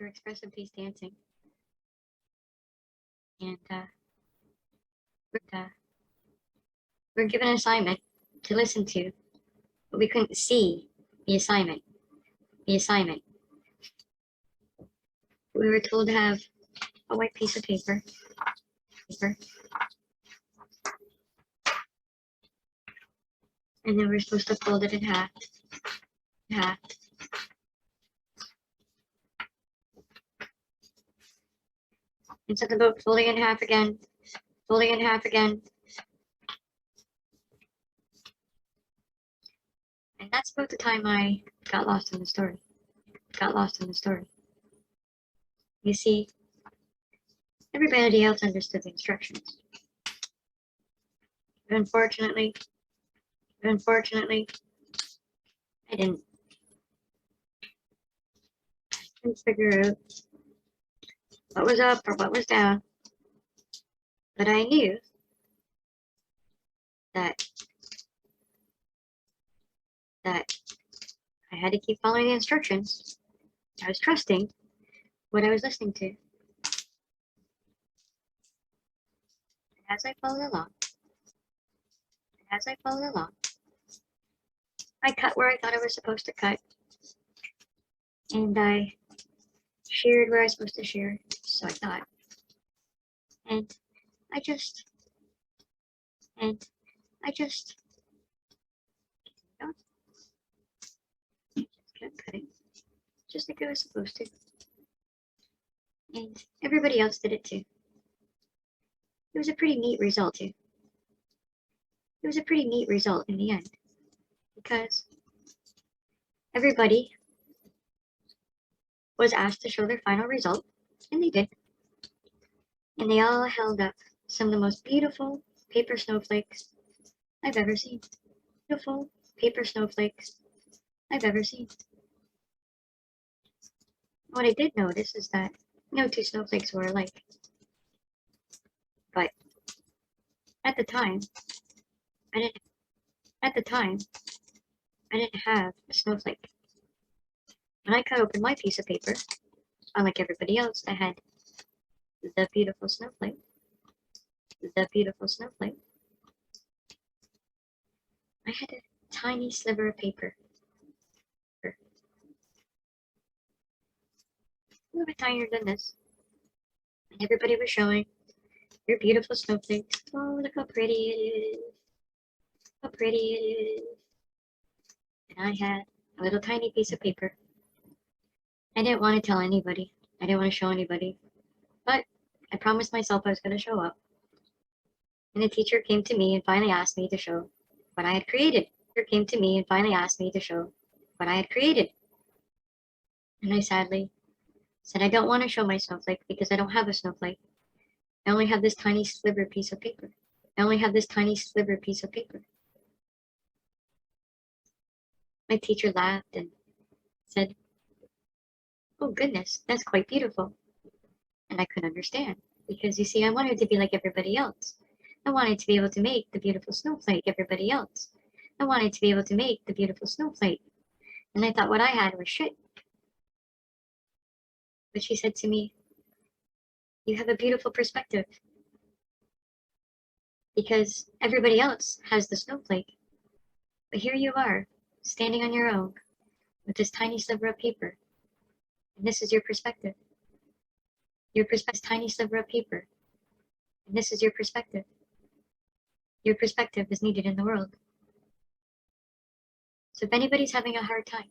for expressive piece dancing. And we're given an assignment to listen to, but we couldn't see the assignment. We were told to have a white piece of paper. And then we're supposed to fold it in half. And something about folding in half again. And that's about the time I got lost in the story. You see, everybody else understood the instructions. But unfortunately, I didn't. I couldn't figure out what was up or what was down. But I knew that I had to keep following the instructions. I was trusting what I was listening to. And as I followed along, I cut where I thought I was supposed to cut. And I sheared where I was supposed to shear, so I thought. And I just kept cutting, just like I was supposed to. And everybody else did it too. It was a pretty neat result too. It was a pretty neat result in the end, because everybody was asked to show their final result, and they did. And they all held up some of the most beautiful paper snowflakes I've ever seen. Beautiful paper snowflakes I've ever seen. What I did notice is that no two snowflakes were alike. But at the time, I didn't have a snowflake. When I cut open my piece of paper, unlike everybody else that had the beautiful snowflake, I had a tiny sliver of paper. A little bit tinier than this. And everybody was showing their beautiful snowflakes. Oh, look how pretty it is. And I had a little tiny piece of paper. I didn't want to tell anybody. I didn't want to show anybody. But I promised myself I was going to show up. And the teacher came to me and finally asked me to show what I had created. And I sadly said I don't want to show my snowflake because I don't have a snowflake. I only have this tiny sliver piece of paper. My teacher laughed and said, "Oh goodness, that's quite beautiful." And I couldn't understand because you see, I wanted to be like everybody else. I wanted to be able to make the beautiful snowflake And I thought what I had was shit. But she said to me, "You have a beautiful perspective because everybody else has the snowflake. But here you are, standing on your own with this tiny sliver of paper. And this is your perspective. Your perspective is needed in the world. So if anybody's having a hard time,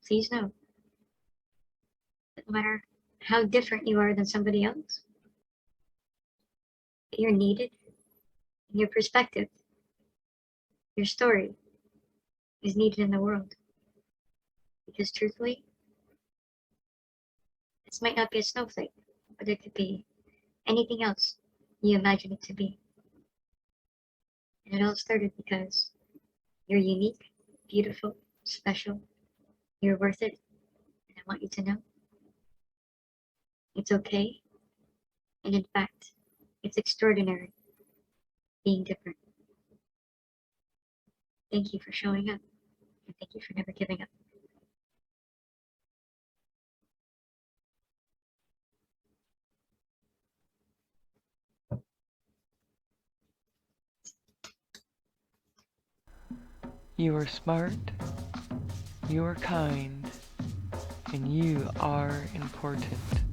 please know that no matter how different you are than somebody else, you're needed, and your perspective, your story is needed in the world. Because truthfully, this might not be a snowflake, but it could be anything else you imagine it to be. And it all started because you're unique, beautiful, special, you're worth it, and I want you to know it's okay, and in fact, it's extraordinary being different. Thank you for showing up, and thank you for never giving up. You are smart, you are kind, and you are important.